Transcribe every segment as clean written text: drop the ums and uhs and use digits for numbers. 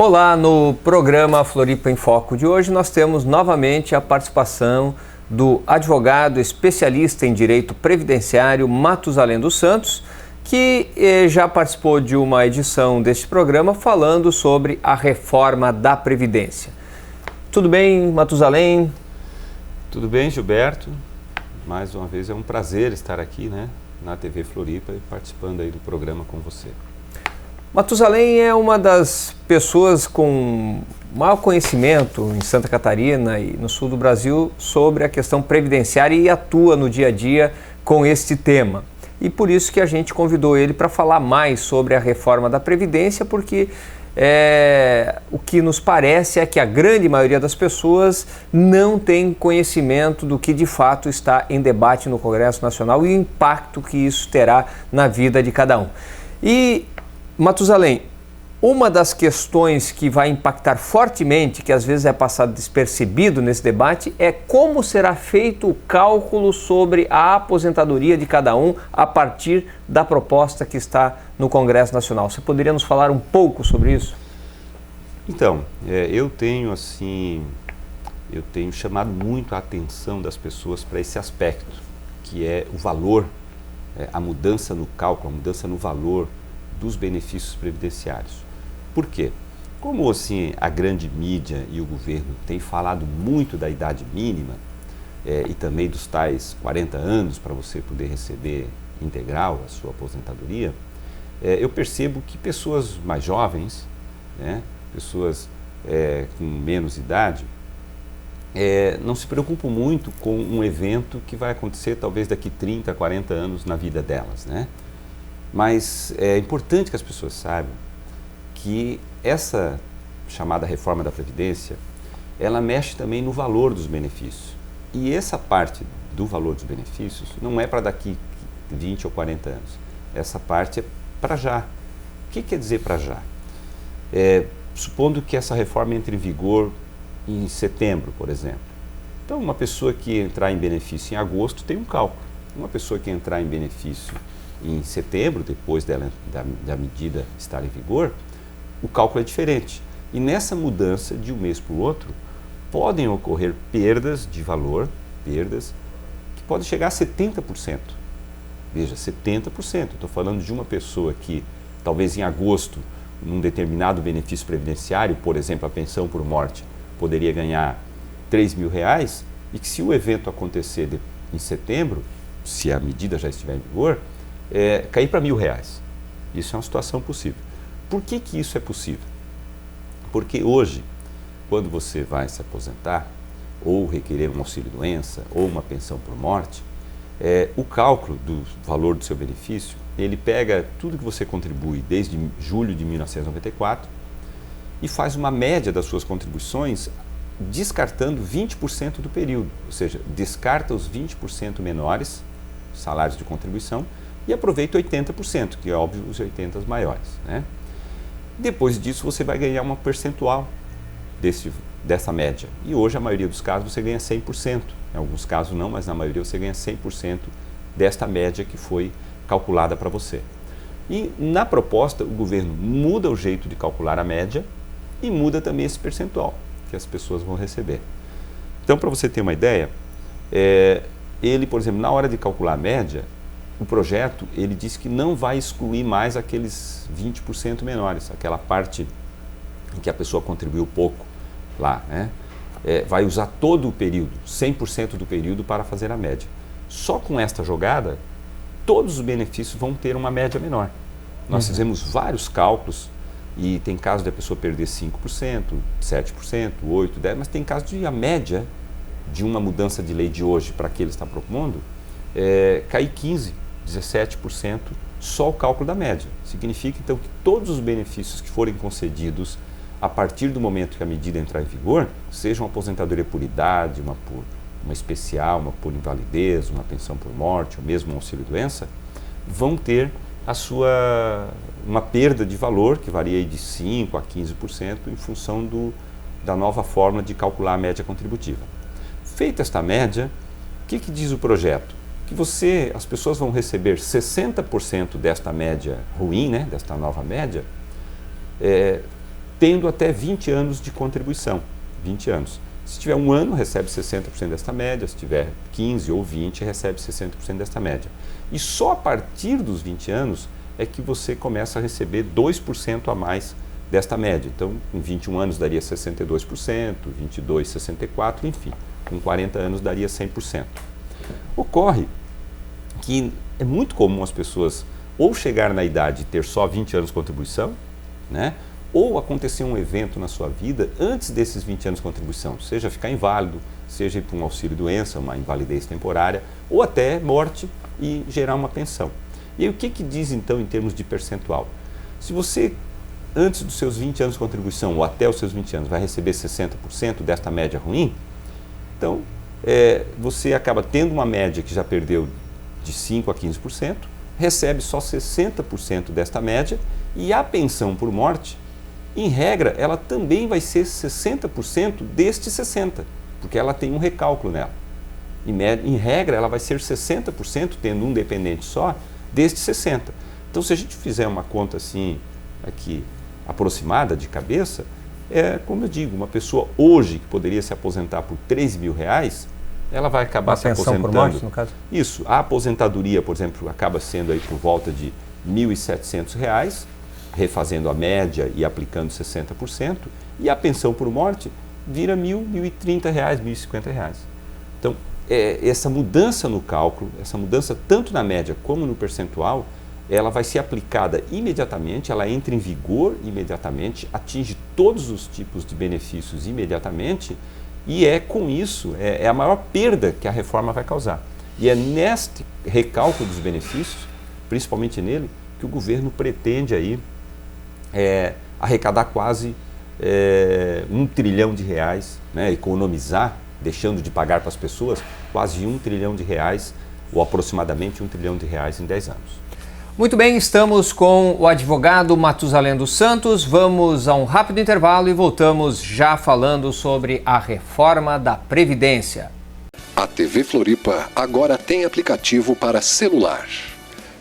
Olá, no programa Floripa em Foco de hoje nós temos novamente a participação do advogado especialista em direito previdenciário Matusalém dos Santos, que já participou de uma edição deste programa falando sobre a reforma da Previdência. Tudo bem, Matusalém? Tudo bem, Gilberto. Mais uma vez é um prazer estar aqui, na TV Floripa e participando aí do programa com você. Matusalém é uma das pessoas com maior conhecimento em Santa Catarina e no sul do Brasil sobre a questão previdenciária e atua no dia a dia com este tema. E por isso que a gente convidou ele para falar mais sobre a reforma da Previdência, porque o que nos parece é que a grande maioria das pessoas não tem conhecimento do que de fato está em debate no Congresso Nacional e o impacto que isso terá na vida de cada um. E Matusalém, uma das questões que vai impactar fortemente, que às vezes é passado despercebido nesse debate, é como será feito o cálculo sobre a aposentadoria de cada um a partir da proposta que está no Congresso Nacional. Você poderia nos falar um pouco sobre isso? Então, eu tenho chamado muito a atenção das pessoas para esse aspecto, que é o valor, a mudança no cálculo, a mudança no valor dos benefícios previdenciários. Por quê? Como assim a grande mídia e o governo têm falado muito da idade mínima e também dos tais 40 anos para você poder receber integral a sua aposentadoria, eu percebo que pessoas mais jovens, pessoas com menos idade, não se preocupam muito com um evento que vai acontecer talvez daqui 30, 40 anos na vida delas, Mas é importante que as pessoas saibam que essa chamada reforma da Previdência, ela mexe também no valor dos benefícios. E essa parte do valor dos benefícios não é para daqui 20 ou 40 anos. Essa parte é para já. O que quer dizer para já? Supondo que essa reforma entre em vigor em setembro, por exemplo. Então, uma pessoa que entrar em benefício em agosto tem um cálculo. Uma pessoa que entrar em benefício em setembro, depois da medida estar em vigor, o cálculo é diferente. E nessa mudança de um mês para o outro, podem ocorrer perdas de valor, perdas que podem chegar a 70%. Veja, 70%. Estou falando de uma pessoa que, talvez em agosto, num determinado benefício previdenciário, por exemplo, a pensão por morte, poderia ganhar R$3.000 e que se o evento acontecer em setembro, se a medida já estiver em vigor, cair para R$1.000. Isso é uma situação possível. Por que isso é possível? Porque hoje, quando você vai se aposentar, ou requerer um auxílio-doença, ou uma pensão por morte, o cálculo do valor do seu benefício, ele pega tudo que você contribui desde julho de 1994 e faz uma média das suas contribuições, descartando 20% do período, ou seja, descarta os 20% menores, salários de contribuição, e aproveita 80%, que é óbvio os 80% maiores. Depois disso você vai ganhar uma percentual dessa média. E hoje a maioria dos casos você ganha 100%. Em alguns casos não, mas na maioria você ganha 100% desta média que foi calculada para você. E na proposta o governo muda o jeito de calcular a média e muda também esse percentual que as pessoas vão receber. Então, para você ter uma ideia, ele, por exemplo, na hora de calcular a média, o projeto, ele diz que não vai excluir mais aqueles 20% menores, aquela parte em que a pessoa contribuiu pouco lá, vai usar todo o período, 100% do período para fazer a média. Só com esta jogada, todos os benefícios vão ter uma média menor. Nós fizemos vários cálculos e tem caso de a pessoa perder 5%, 7%, 8%, 10%, mas tem caso de a média de uma mudança de lei de hoje para que ele está propondo cair 15%, 17%, só o cálculo da média. Significa, então, que todos os benefícios que forem concedidos a partir do momento que a medida entrar em vigor, seja uma aposentadoria por idade, uma especial, uma por invalidez, uma pensão por morte, ou mesmo um auxílio-doença, vão ter uma perda de valor, que varia de 5% a 15%, em função da nova forma de calcular a média contributiva. Feita esta média, o que diz o projeto? Que as pessoas vão receber 60% desta média ruim, desta nova média, tendo até 20 anos de contribuição. 20 anos. Se tiver 1 ano, recebe 60% desta média, se tiver 15 ou 20, recebe 60% desta média. E só a partir dos 20 anos é que você começa a receber 2% a mais desta média. Então, com 21 anos daria 62%, 22, 64%, enfim, com 40 anos daria 100%. Ocorre que é muito comum as pessoas ou chegar na idade e ter só 20 anos de contribuição, né? Ou acontecer um evento na sua vida antes desses 20 anos de contribuição, seja ficar inválido, seja ir para um auxílio-doença, uma invalidez temporária, ou até morte e gerar uma pensão. E aí, o que diz então em termos de percentual? Se você, antes dos seus 20 anos de contribuição ou até os seus 20 anos, vai receber 60% desta média ruim, então você acaba tendo uma média que já perdeu de 5% a 15%, recebe só 60% desta média e a pensão por morte, em regra, ela também vai ser 60% deste 60%, porque ela tem um recálculo nela. Em regra, ela vai ser 60%, tendo um dependente só, deste 60%. Então, se a gente fizer uma conta assim, aqui, aproximada de cabeça, como eu digo, uma pessoa hoje que poderia se aposentar por R$3.000, ela vai acabar se aposentando. Por morte, no caso? Isso. A aposentadoria, por exemplo, acaba sendo aí por volta de R$1.700, refazendo a média e aplicando 60%, e a pensão por morte vira R$1.000, R$1.030, R$1.050. Então, essa mudança no cálculo, essa mudança tanto na média como no percentual, ela vai ser aplicada imediatamente, ela entra em vigor imediatamente, atinge todos os tipos de benefícios imediatamente, e com isso, a maior perda que a reforma vai causar. E é neste recálculo dos benefícios, principalmente nele, que o governo pretende aí arrecadar quase R$1 trilhão, né, economizar, deixando de pagar para as pessoas, quase R$1 trilhão, ou aproximadamente R$1 trilhão em 10 anos. Muito bem, estamos com o advogado Matusalém dos Santos. Vamos a um rápido intervalo e voltamos já falando sobre a reforma da Previdência. A TV Floripa agora tem aplicativo para celular.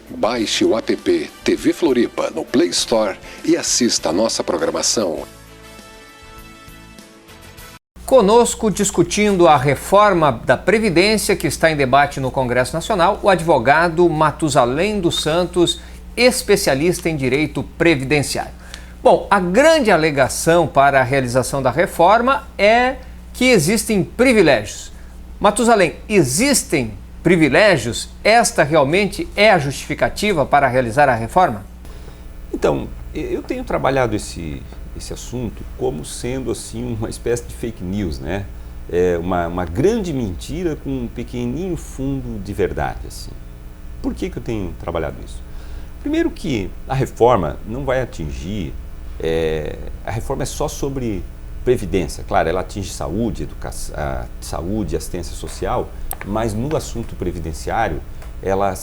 Baixe o app TV Floripa no Play Store e assista a nossa programação. Conosco, discutindo a reforma da Previdência que está em debate no Congresso Nacional, o advogado Matusalém dos Santos, especialista em direito previdenciário. Bom, a grande alegação para a realização da reforma é que existem privilégios. Matusalém, existem privilégios? Esta realmente é a justificativa para realizar a reforma? Então, eu tenho trabalhado esse assunto como sendo assim uma espécie de fake news, né? Uma grande mentira com um pequenininho fundo de verdade, assim. Por que eu tenho trabalhado isso? Primeiro que a reforma não vai atingir, a reforma é só sobre previdência, claro, ela atinge saúde, educação, saúde, assistência social, mas no assunto previdenciário ela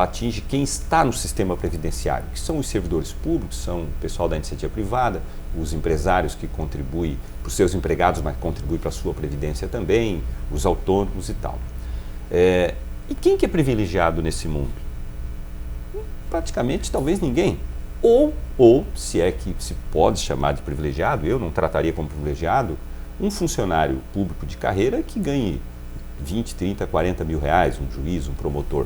atinge quem está no sistema previdenciário, que são os servidores públicos, são o pessoal da iniciativa privada, os empresários que contribuem para os seus empregados, mas contribuem para a sua previdência também, os autônomos e tal. E quem que é privilegiado nesse mundo? Praticamente, talvez ninguém. Ou, se é que se pode chamar de privilegiado, eu não trataria como privilegiado, um funcionário público de carreira que ganhe 20, 30, 40 mil reais, um juiz, um promotor.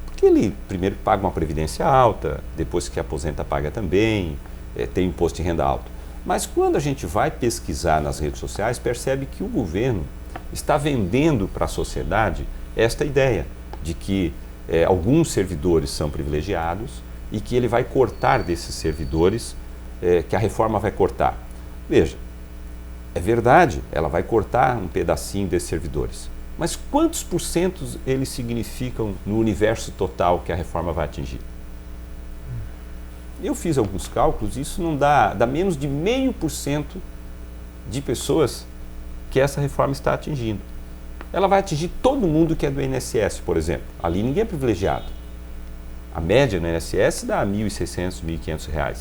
Porque ele primeiro paga uma previdência alta, depois que aposenta paga também, tem imposto de renda alto. Mas quando a gente vai pesquisar nas redes sociais, percebe que o governo está vendendo para a sociedade esta ideia de que alguns servidores são privilegiados e que ele vai cortar desses servidores, que a reforma vai cortar. Veja, é verdade, ela vai cortar um pedacinho desses servidores. Mas quantos porcentos eles significam no universo total que a reforma vai atingir? Eu fiz alguns cálculos e isso não dá menos de 0,5% de pessoas que essa reforma está atingindo. Ela vai atingir todo mundo que é do INSS, por exemplo. Ali ninguém é privilegiado. A média no INSS dá R$ 1.600, R$ 1.500.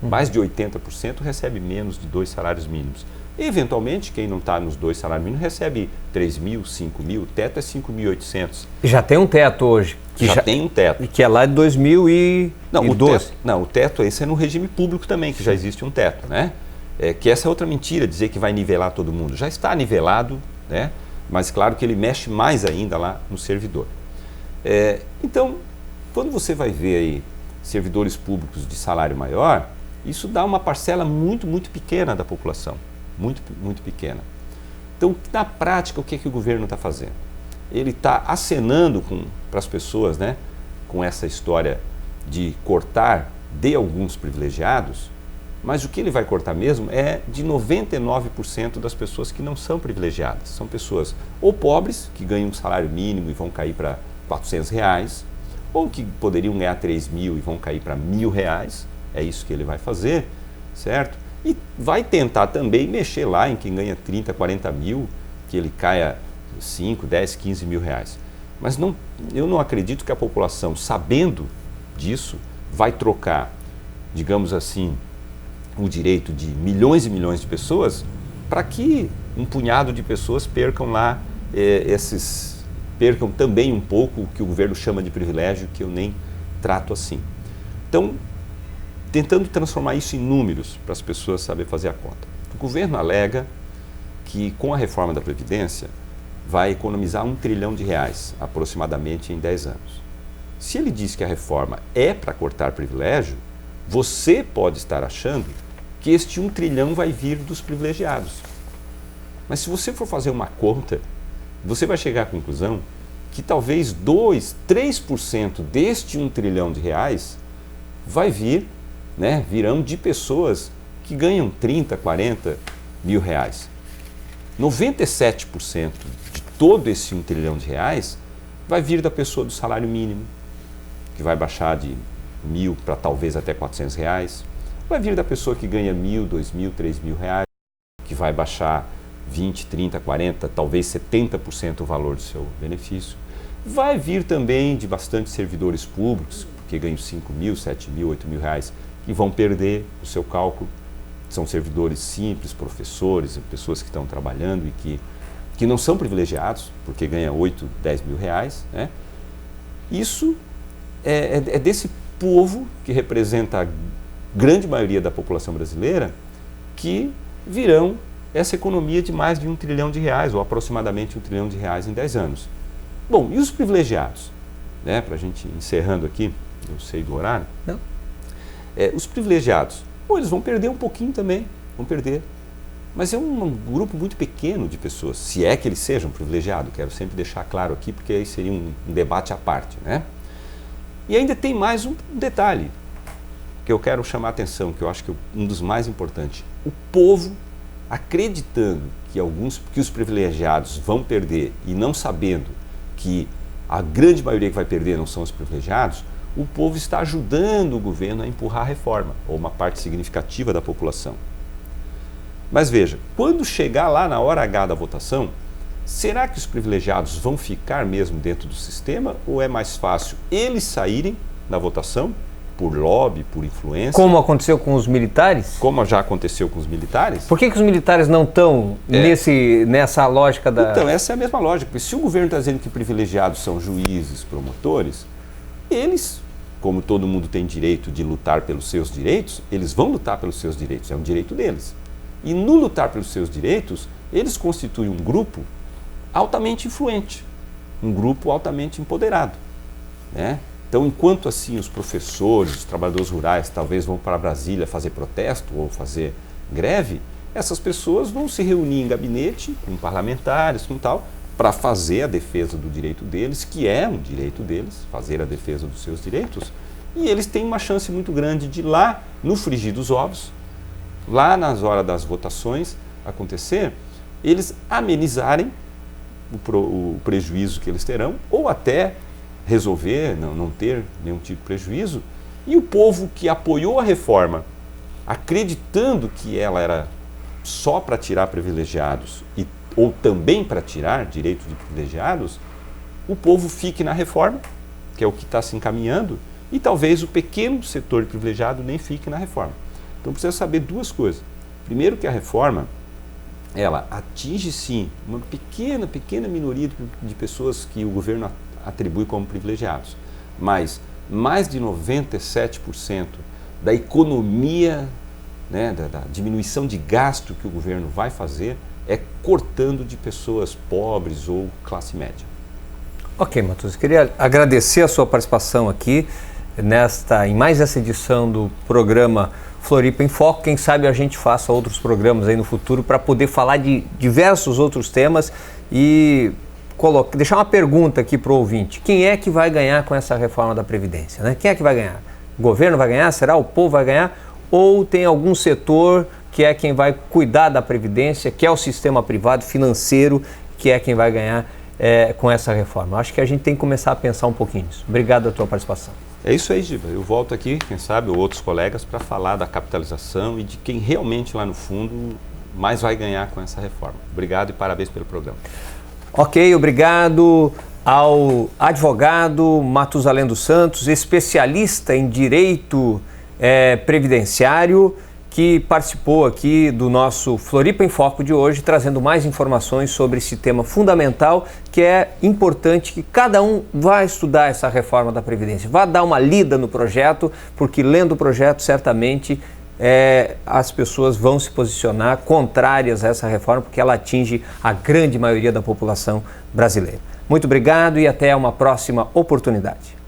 Mais de 80% recebe menos de 2 salários mínimos. Eventualmente, quem não está nos 2 salários mínimos recebe 3.000, 5.000, o teto é 5.800. Já tem um teto hoje. Já tem um teto. Que é lá de 2012. O teto, esse é no regime público também, que já existe um teto, né? que essa é outra mentira, dizer que vai nivelar todo mundo. Já está nivelado, né? Mas claro que ele mexe mais ainda lá no servidor. Então, quando você vai ver aí servidores públicos de salário maior, isso dá uma parcela muito, muito pequena da população. Muito, muito pequena. Então, na prática, o que o governo está fazendo? Ele está acenando para as pessoas, né, com essa história de cortar de alguns privilegiados, mas o que ele vai cortar mesmo é de 99% das pessoas que não são privilegiadas. São pessoas ou pobres, que ganham um salário mínimo e vão cair para R$400, ou que poderiam ganhar 3 mil e vão cair para R$1.000. É isso que ele vai fazer, certo? E vai tentar também mexer lá em quem ganha 30, 40 mil, que ele caia 5, 10, 15 mil reais. Mas eu não acredito que a população, sabendo disso, vai trocar, digamos assim, o direito de milhões e milhões de pessoas para que um punhado de pessoas percam lá, percam também um pouco o que o governo chama de privilégio, que eu nem trato assim. Então, tentando transformar isso em números para as pessoas saberem fazer a conta. O governo alega que com a reforma da Previdência vai economizar R$1 trilhão aproximadamente em 10 anos. Se ele diz que a reforma é para cortar privilégio, você pode estar achando que este 1 trilhão vai vir dos privilegiados. Mas se você for fazer uma conta, você vai chegar à conclusão que talvez 2, 3% deste 1 trilhão vai vir, né, virão de pessoas que ganham 30, 40 mil reais. 97% de todo esse 1 trilhão vai vir da pessoa do salário mínimo, que vai baixar de 1.000 para talvez até R$400. Vai vir da pessoa que ganha 1.000, 2.000, 3.000 reais, que vai baixar 20, 30, 40, talvez 70% o valor do seu benefício. Vai vir também de bastante servidores públicos, que ganham 5.000, 7.000, 8.000 reais, que vão perder o seu cálculo. São servidores simples, professores, pessoas que estão trabalhando e que não são privilegiados, porque ganham 8, 10 mil reais, né? Isso é desse povo, que representa a grande maioria da população brasileira, que virão essa economia de mais de R$1 trilhão, ou aproximadamente R$1 trilhão em 10 anos. Bom, e os privilegiados? Né, para a gente encerrando aqui, eu sei do horário. Não. Os privilegiados, eles vão perder um pouquinho também, vão perder. Mas é um grupo muito pequeno de pessoas, se é que eles sejam privilegiados, quero sempre deixar claro aqui, porque aí seria um debate à parte, né? E ainda tem mais um detalhe que eu quero chamar a atenção, que eu acho que é um dos mais importantes. O povo, acreditando que os privilegiados vão perder e não sabendo que a grande maioria que vai perder não são os privilegiados, o povo está ajudando o governo a empurrar a reforma, ou uma parte significativa da população. Mas veja, quando chegar lá na hora H da votação, será que os privilegiados vão ficar mesmo dentro do sistema, ou é mais fácil eles saírem da votação por lobby, por influência? Como aconteceu com os militares? Como já aconteceu com os militares? Por que os militares não estão nessa lógica da... Então, essa é a mesma lógica. Porque se o governo está dizendo que privilegiados são juízes, promotores, eles, como todo mundo tem direito de lutar pelos seus direitos, eles vão lutar pelos seus direitos, é um direito deles. E no lutar pelos seus direitos, eles constituem um grupo altamente influente, um grupo altamente empoderado, né? Então, enquanto assim os professores, os trabalhadores rurais talvez vão para Brasília fazer protesto ou fazer greve, essas pessoas vão se reunir em gabinete com parlamentares, com tal, para fazer a defesa do direito deles, que é um direito deles, fazer a defesa dos seus direitos, e eles têm uma chance muito grande de lá, no frigir dos ovos, lá nas horas das votações acontecer, eles amenizarem o prejuízo que eles terão, ou até resolver não ter nenhum tipo de prejuízo, e o povo que apoiou a reforma, acreditando que ela era só para tirar privilegiados ou também para tirar direitos de privilegiados, o povo fique na reforma, que é o que está se encaminhando, e talvez o pequeno setor privilegiado nem fique na reforma. Então precisa saber duas coisas. Primeiro, que a reforma ela atinge sim uma pequena minoria de pessoas que o governo atribui como privilegiados, mas mais de 97% da economia né, da diminuição de gasto que o governo vai fazer é cortando de pessoas pobres ou classe média. Ok, Matuza, queria agradecer a sua participação aqui em mais essa edição do programa Floripa em Foco. Quem sabe a gente faça outros programas aí no futuro para poder falar de diversos outros temas e deixar uma pergunta aqui para o ouvinte. Quem é que vai ganhar com essa reforma da Previdência, né? Quem é que vai ganhar? O governo vai ganhar? Será o povo vai ganhar? Ou tem algum setor que é quem vai cuidar da Previdência, que é o sistema privado financeiro, que é quem vai ganhar com essa reforma? Acho que a gente tem que começar a pensar um pouquinho nisso. Obrigado pela tua participação. É isso aí, Giba. Eu volto aqui, quem sabe, ou outros colegas, para falar da capitalização e de quem realmente lá no fundo mais vai ganhar com essa reforma. Obrigado e parabéns pelo programa. Ok, obrigado ao advogado Matusalém dos Santos, especialista em direito previdenciário, que participou aqui do nosso Floripa em Foco de hoje, trazendo mais informações sobre esse tema fundamental, que é importante que cada um vá estudar essa reforma da Previdência, vá dar uma lida no projeto, porque lendo o projeto certamente as pessoas vão se posicionar contrárias a essa reforma, porque ela atinge a grande maioria da população brasileira. Muito obrigado e até uma próxima oportunidade.